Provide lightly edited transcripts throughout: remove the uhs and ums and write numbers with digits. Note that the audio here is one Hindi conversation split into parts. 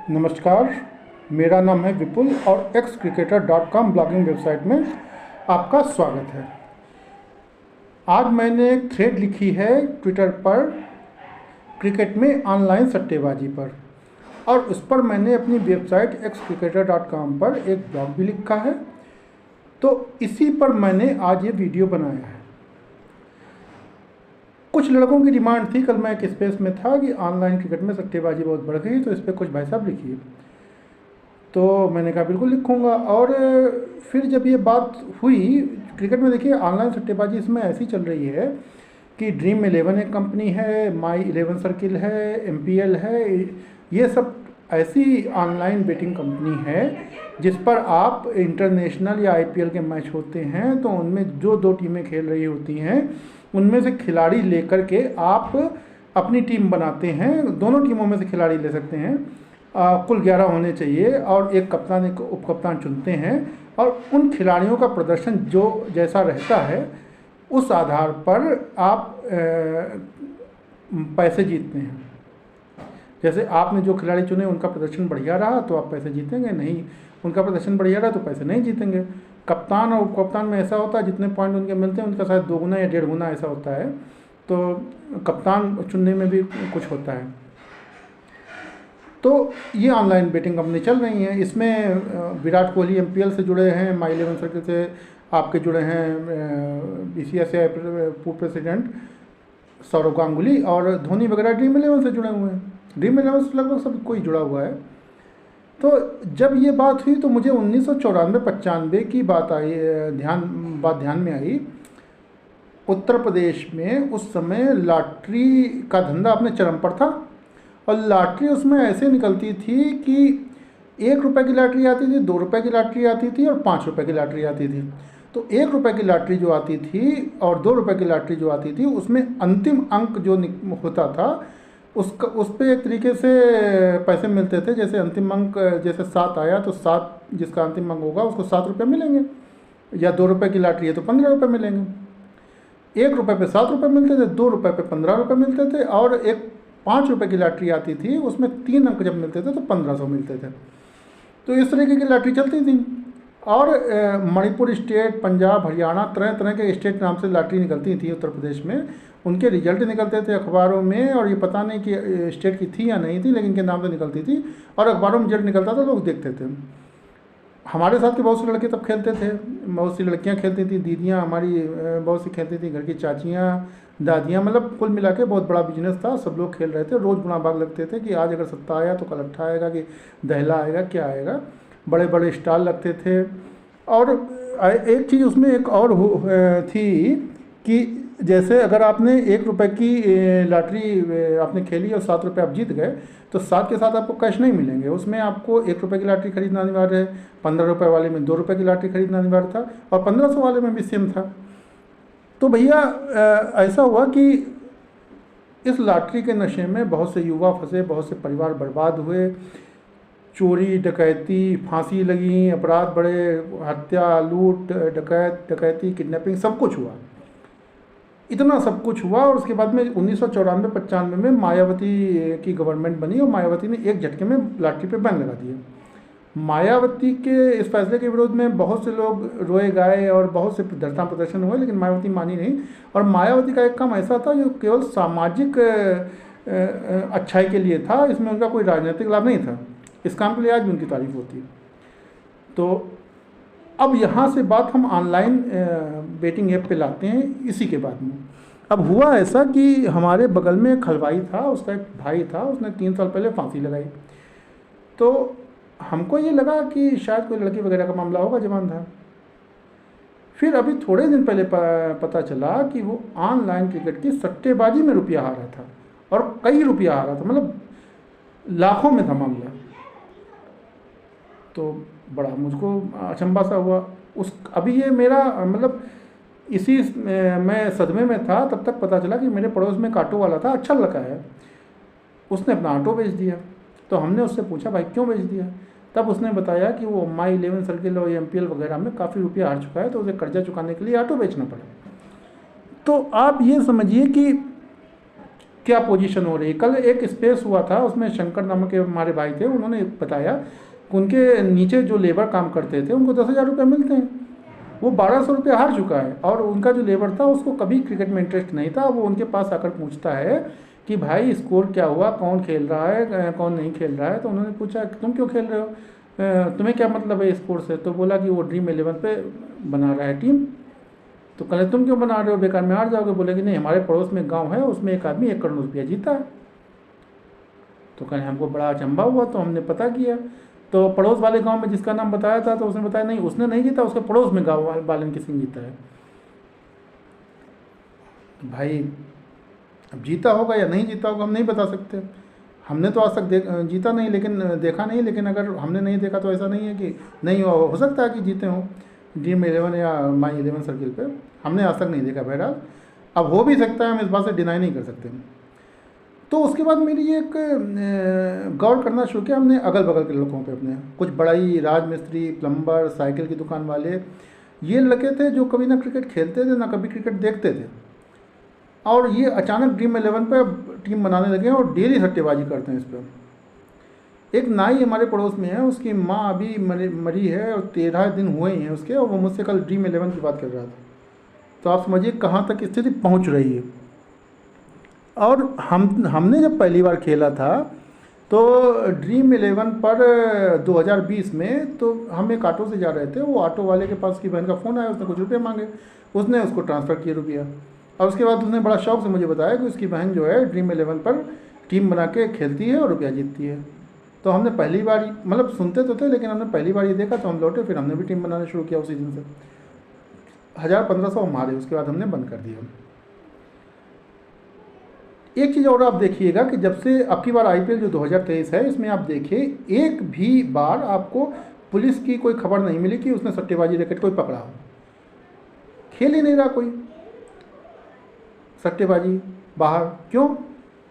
नमस्कार, मेरा नाम है विपुल और xcricketer.com ब्लॉगिंग वेबसाइट में आपका स्वागत है। आज मैंने एक थ्रेड लिखी है ट्विटर पर क्रिकेट में ऑनलाइन सट्टेबाजी पर, और उस पर मैंने अपनी वेबसाइट xcricketer.com पर एक ब्लॉग भी लिखा है। तो इसी पर मैंने आज ये वीडियो बनाया है। कुछ लड़कों की डिमांड थी, कल मैं एक स्पेस में था कि ऑनलाइन क्रिकेट में सट्टेबाजी बहुत बढ़ गई, तो इस पर कुछ भाई साहब लिखिए। तो मैंने कहा बिल्कुल लिखूँगा। और फिर जब ये बात हुई, क्रिकेट में देखिए ऑनलाइन सट्टेबाजी इसमें ऐसी चल रही है कि ड्रीम 11 एक कंपनी है, माई 11 सर्किल है, MPL है, ये सब ऐसी ऑनलाइन बेटिंग कंपनी है जिस पर आप इंटरनेशनल या IPL के मैच होते हैं तो उनमें जो दो टीमें खेल रही होती हैं उनमें से खिलाड़ी लेकर के आप अपनी टीम बनाते हैं। दोनों टीमों में से खिलाड़ी ले सकते हैं, कुल 11 होने चाहिए, और एक कप्तान एक उप कप्तान चुनते हैं, और उन खिलाड़ियों का प्रदर्शन जो जैसा रहता है उस आधार पर आप पैसे जीतते हैं। जैसे आपने जो खिलाड़ी चुने उनका प्रदर्शन बढ़िया रहा तो आप पैसे जीतेंगे, नहीं उनका प्रदर्शन बढ़िया रहा तो पैसे नहीं जीतेंगे। कप्तान और उप कप्तान में ऐसा होता है जितने पॉइंट उनके मिलते हैं उनका शायद 2 गुना या 1.5 गुना ऐसा होता है, तो कप्तान चुनने में भी कुछ होता है। तो ये ऑनलाइन बेटिंग कंपनी चल रही हैं। इसमें विराट कोहली MPL से जुड़े हैं, माई 11 सर्किल से आपके जुड़े हैं BCCI पूर्व प्रेसिडेंट सौरव गांगुली, और धोनी वगैरह ड्रीम 11 से जुड़े हुए हैं। ड्रीम 11 से लगभग सब कोई जुड़ा हुआ है। तो जब ये बात हुई तो मुझे 1994-95 की बात ध्यान में आई। उत्तर प्रदेश में उस समय लॉटरी का धंधा अपने चरम पर था, और लॉटरी उसमें ऐसे निकलती थी कि 1 रुपये की लॉटरी आती थी, 2 रुपये की लॉटरी आती थी और 5 रुपये की लॉटरी आती थी। तो 1 रुपये की लॉटरी जो आती थी और 2 रुपये की लॉटरी जो आती थी उसमें अंतिम अंक जो होता था उस पर एक तरीके से पैसे मिलते थे। जैसे अंतिम अंक जैसे 7 आया तो 7 जिसका अंतिम अंक होगा उसको 7 रुपये मिलेंगे, या 2 रुपये की लॉटरी है तो 15 रुपये मिलेंगे। 1 रुपये पे 7 रुपये मिलते थे, 2 रुपये पे 15 रुपये मिलते थे, और एक 5 रुपये की लॉटरी आती थी उसमें 3 अंक जब मिलते थे तो 1500 मिलते थे। तो इस तरीके की लॉटरी चलती थी। और मणिपुर स्टेट, पंजाब, हरियाणा, तरह तरह के स्टेट नाम से लॉटरी निकलती थी उत्तर प्रदेश में। उनके रिजल्ट निकलते थे अखबारों में, और ये पता नहीं कि स्टेट की थी या नहीं थी, लेकिन इनके नाम से निकलती थी, और अखबारों में रिजल्ट निकलता था, लोग देखते थे। हमारे साथ के बहुत से लड़के तब खेलते थे, बहुत सी लड़कियां खेलती थी, दीदियां हमारी बहुत सी खेलती थी, घर की चाचियां, दादियां, मतलब कुल मिला के बहुत बड़ा बिजनेस था। सब लोग खेल रहे थे, रोज़ गुना भाग लगते थे कि आज अगर 7 आया तो कल 8 आएगा, कि दहला आएगा, क्या आएगा। बड़े बड़े स्टॉल लगते थे। और एक चीज़ उसमें एक और थी कि जैसे अगर आपने 1 रुपये की लॉटरी आपने खेली और 7 रुपये आप जीत गए तो 7 के साथ आपको कैश नहीं मिलेंगे, उसमें आपको 1 रुपये की लॉटरी खरीदना अनिवार्य है, 15 रुपये वाले में 2 रुपये की लॉटरी खरीदना अनिवार्य था, और 1500 वाले में भी सेम था। तो भैया ऐसा हुआ कि इस लॉटरी के नशे में बहुत से युवा फंसे, बहुत से परिवार बर्बाद हुए, चोरी डकैती, फांसी लगी, अपराध बढ़े, हत्या, लूट, डकैती, किडनैपिंग, सब कुछ हुआ। इतना सब कुछ हुआ, और उसके बाद में 1994-95 में मायावती की गवर्नमेंट बनी, और मायावती ने एक झटके में लॉटरी पे बैन लगा दिया। मायावती के इस फैसले के विरोध में बहुत से लोग रोए गाए और बहुत से धरना प्रदर्शन हुए, लेकिन मायावती मानी नहीं। और मायावती का एक काम ऐसा था जो केवल सामाजिक अच्छाई के लिए था, इसमें उनका कोई राजनीतिक लाभ नहीं था। इस काम के लिए आज भी उनकी तारीफ होती है। तो अब यहाँ से बात हम ऑनलाइन बेटिंग ऐप पे लाते हैं। इसी के बाद में अब हुआ ऐसा कि हमारे बगल में एक हलवाई था, उसका एक भाई था, उसने 3 साल पहले फांसी लगाई। तो हमको ये लगा कि शायद कोई लड़की वगैरह का मामला होगा, जवान था। फिर अभी थोड़े दिन पहले पता चला कि वो ऑनलाइन क्रिकेट की सट्टेबाजी में रुपया हारा था, और कई रुपया हारा था, मतलब लाखों में था मामला। तो बड़ा मुझको अचंभा सा हुआ। अभी ये मेरा मतलब इसी मैं सदमे में था, तब तक पता चला कि मेरे पड़ोस में एक ऑटो वाला था, अच्छा लड़का है, उसने अपना ऑटो बेच दिया। तो हमने उससे पूछा भाई क्यों बेच दिया? तब उसने बताया कि वो माई 11 सर्किल और MPL वगैरह में काफ़ी रुपया हार चुका है, तो उसे कर्जा चुकाने के लिए ऑटो बेचना पड़ा। तो आप ये समझिए कि क्या पोजीशन हो रही है। कल एक स्पेस हुआ था, उसमें शंकर नामक के हमारे भाई थे, उन्होंने बताया कि उनके नीचे जो लेबर काम करते थे उनको 10,000 रुपये मिलते हैं, वो 1,200 रुपये हार चुका है। और उनका जो लेबर था उसको कभी क्रिकेट में इंटरेस्ट नहीं था। वो उनके पास आकर पूछता है कि भाई स्कोर क्या हुआ, कौन खेल रहा है, कौन नहीं खेल रहा है। तो उन्होंने पूछा तुम क्यों खेल रहे हो, तुम्हें क्या मतलब है स्कोर से। तो बोला कि वो ड्रीम 11 पे बना रहा है टीम। तो कहे तुम क्यों बना रहे हो, बेकार में हार जाओगे। बोले कि नहीं, हमारे पड़ोस में गांव है, उसमें एक आदमी 1 करोड़ रुपया जीता है। तो कहे हमको बड़ा अचंभा हुआ, तो हमने पता किया, तो पड़ोस वाले गांव में जिसका नाम बताया था, तो उसने बताया नहीं उसने नहीं जीता, उसके पड़ोस में गाँव बालन किसी जीता है। तो भाई अब जीता होगा या नहीं जीता होगा हम नहीं बता सकते, हमने तो आज तक जीता नहीं, लेकिन देखा नहीं। लेकिन अगर हमने नहीं देखा तो ऐसा नहीं है कि नहीं हो सकता है कि जीते हों ड्रीम 11 या माई 11 सर्किल पे, हमने आज तक नहीं देखा। बहरहाल अब हो भी सकता है, हम इस बात से डिनाई नहीं कर सकते। तो उसके बाद मेरी एक गौर करना शुरू किया हमने अगल बगल के लड़कों पे अपने, कुछ बड़ाई, राजमिस्त्री, प्लम्बर, साइकिल की दुकान वाले, ये लड़के थे जो कभी ना क्रिकेट खेलते थे ना कभी क्रिकेट देखते थे, और ये अचानक ड्रीम 11 पे टीम बनाने लगे हैं और डेली सट्टेबाजी करते हैं इस पर। एक नाई हमारे पड़ोस में है, उसकी माँ अभी मरी है और 13 दिन हुए ही हैं उसके, और वो मुझसे कल ड्रीम 11 की बात कर रहा था। तो आप समझिए कहाँ तक स्थिति पहुँच रही है। और हमने जब पहली बार खेला था तो ड्रीम 11 पर 2020 में, तो हम एक ऑटो से जा रहे थे, वो ऑटो वाले के पास उसकी बहन का फ़ोन आया, उसने कुछ रुपये मांगे, उसने उसको ट्रांसफ़र किए रुपया, और उसके बाद उसने बड़ा शौक से मुझे बताया कि उसकी बहन जो है ड्रीम 11 पर टीम बना के खेलती है और रुपया जीतती है। तो हमने पहली बार, मतलब सुनते तो थे लेकिन हमने पहली बार ये देखा, तो हम लौटे, फिर हमने भी टीम बनाना शुरू किया उसी दिन से। 1,000-1,500 हमारे, उसके बाद हमने बंद कर दिया। एक चीज़ और आप देखिएगा कि जब से अब की बार IPL जो 2023 है, इसमें आप देखिए एक भी बार आपको पुलिस की कोई खबर नहीं मिली कि उसने सट्टेबाजी रैकेट कोई पकड़ा हो। खेल ही नहीं रहा कोई सट्टेबाजी बाहर, क्यों?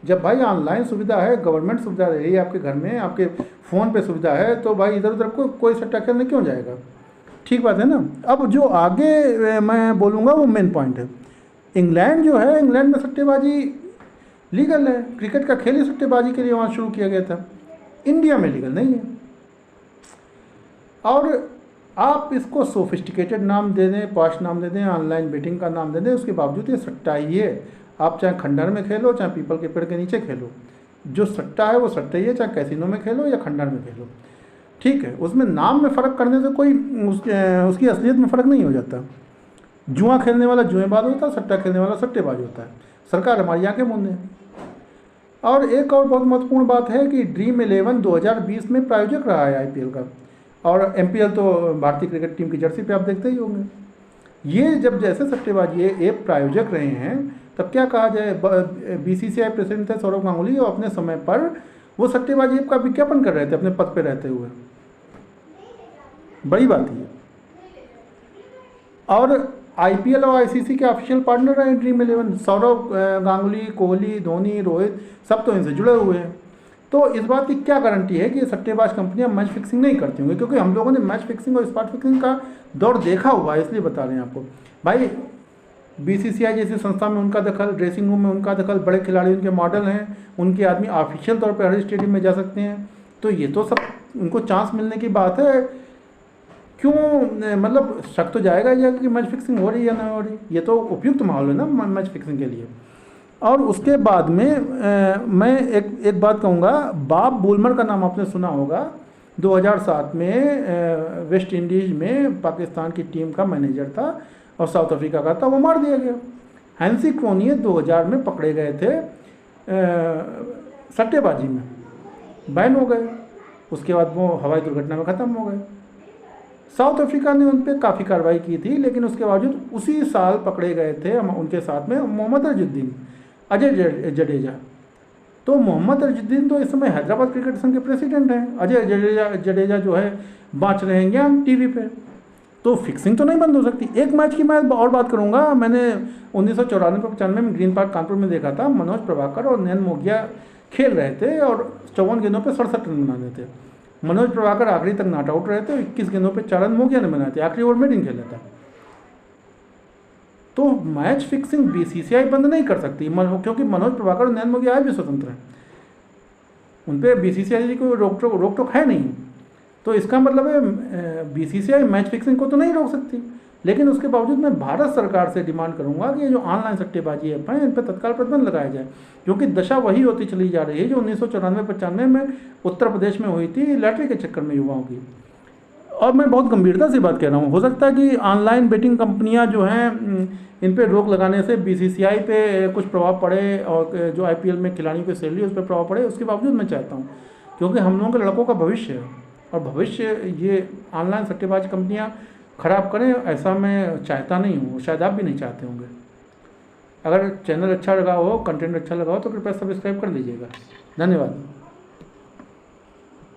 जब भाई ऑनलाइन सुविधा है, गवर्नमेंट सुविधा दे रही है आपके घर में, आपके फ़ोन पे सुविधा है, तो भाई इधर उधर कोई सट्टा खेलने क्यों जाएगा? ठीक बात है ना। अब जो आगे मैं बोलूँगा वो मेन पॉइंट है। इंग्लैंड जो है, इंग्लैंड में सट्टेबाजी लीगल है, क्रिकेट का खेल ही सट्टेबाजी के लिए वहाँ शुरू किया गया था। इंडिया में लीगल नहीं है। और आप इसको सोफिस्टिकेटेड नाम दे दें, पॉश नाम दे दें, ऑनलाइन बेटिंग का नाम दे दें, उसके बावजूद ये सट्टा ही है। आप चाहे खंडहर में खेलो, चाहे पीपल के पेड़ के नीचे खेलो, जो सट्टा है वो सट्टा ही है, चाहे कैसीनो में खेलो या खंडहर में खेलो। ठीक है, उसमें नाम में फ़र्क करने से कोई उसकी असलियत में फ़र्क नहीं हो जाता। जुआ खेलने वाला जुएबाज होता है, सट्टा खेलने वाला सट्टेबाज होता है। सरकार हमारी आंखें मूंद है। और एक और बहुत महत्वपूर्ण बात है कि ड्रीम 11 2020 में प्रायोजक रहा है IPL का, और MPL तो भारतीय क्रिकेट टीम की जर्सी पे आप देखते ही होंगे। ये जब जैसे सट्टेबाजी ऐप प्रायोजक रहे हैं, तब क्या कहा जाए, BCCI प्रेसिडेंट थे सौरव गांगुली, और अपने समय पर वो सट्टेबाजी ऐप का विज्ञापन कर रहे थे अपने पद पे रहते हुए। बड़ी बात है। और IPL और ICC के ऑफिशियल पार्टनर हैं ड्रीम 11। सौरव गांगुली, कोहली, धोनी, रोहित सब तो इनसे जुड़े हुए हैं। तो इस बात की क्या गारंटी है कि ये सट्टेबाज कंपनियां मैच फिक्सिंग नहीं करती होंगी? क्योंकि हम लोगों ने मैच फिक्सिंग और स्पॉट फिक्सिंग का दौर देखा हुआ है, इसलिए बता रहे हैं आपको। भाई BCCI जैसी संस्था में उनका दखल, ड्रेसिंग रूम में उनका दखल, बड़े खिलाड़ी उनके मॉडल हैं, उनके आदमी ऑफिशियल तौर पर हर स्टेडियम में जा सकते हैं। तो ये तो सब उनको चांस मिलने की बात है। क्यों, मतलब शक तो जाएगा ही जाएगा कि मैच फिक्सिंग हो रही है या नहीं हो रही। ये तो उपयुक्त माहौल है ना मैच फिक्सिंग के लिए। और उसके बाद में मैं एक बात कहूँगा, बॉब वुलमर का नाम आपने सुना होगा। 2007 में वेस्ट इंडीज़ में पाकिस्तान की टीम का मैनेजर था और साउथ अफ्रीका का था, वो मार दिया गया। हैंसी क्रोनिये 2000 में पकड़े गए थे सट्टेबाजी में, बैन हो गए। उसके बाद वो हवाई दुर्घटना में ख़त्म हो गए। साउथ अफ्रीका ने उन पर काफ़ी कार्रवाई की थी, लेकिन उसके बावजूद उसी साल पकड़े गए थे उनके साथ में मोहम्मद अजहरुद्दीन, अजय जडेजा। तो मोहम्मद अजहरुद्दीन तो इस समय हैदराबाद क्रिकेट संघ के प्रेसिडेंट हैं। अजय जडेजा जो है बाँच रहेंगे हम TV पे। तो फिक्सिंग तो नहीं बंद हो सकती। एक मैच की मैं और बात करूंगा। मैंने 1994-95 में ग्रीन पार्क कानपुर में देखा था। मनोज प्रभाकर और नयन मोगिया खेल रहे थे और 54 गेंदों पे 67 रन बनाने थे। मनोज प्रभाकर आखिरी तक नॉट आउट रहे थे। 21 गेंदों पे 4 रन मोगिया ने बनाए थे। आखिरी ओवर में नहीं खेला था। तो मैच फिक्सिंग बीसीसीआई बंद नहीं कर सकती, क्योंकि मनोज प्रभाकर और नयन मोगी आज भी स्वतंत्र हैं, उन पर बीसीसीआई को रोक टोक है नहीं। तो इसका मतलब है बीसीसीआई मैच फिक्सिंग को तो नहीं रोक सकती, लेकिन उसके बावजूद मैं भारत सरकार से डिमांड करूंगा कि ये जो ऑनलाइन सट्टेबाजी ऐप हैं इन पर तत्काल प्रतिबंध लगाया जाए, क्योंकि दशा वही होती चली जा रही है जो 1994-95 में उत्तर प्रदेश में हुई थी लॉटरी के चक्कर में युवाओं की। और मैं बहुत गंभीरता से बात कह रहा हूँ, हो सकता है कि ऑनलाइन बेटिंग कंपनियां जो हैं इन पे रोक लगाने से बीसीसीआई पे कुछ प्रभाव पड़े और जो आईपीएल में खिलाड़ियों की सैलरी उस पर प्रभाव पड़े, उसके बावजूद मैं चाहता हूँ, क्योंकि हम लोगों के लड़कों का भविष्य है और भविष्य ये ऑनलाइन सट्टेबाज कंपनियां खराब करें ऐसा मैं चाहता नहीं हूँ, शायद आप भी नहीं चाहते होंगे। अगर चैनल अच्छा लगा हो, कंटेंट अच्छा लगा हो तो कृपया सब्सक्राइब कर लीजिएगा। धन्यवाद।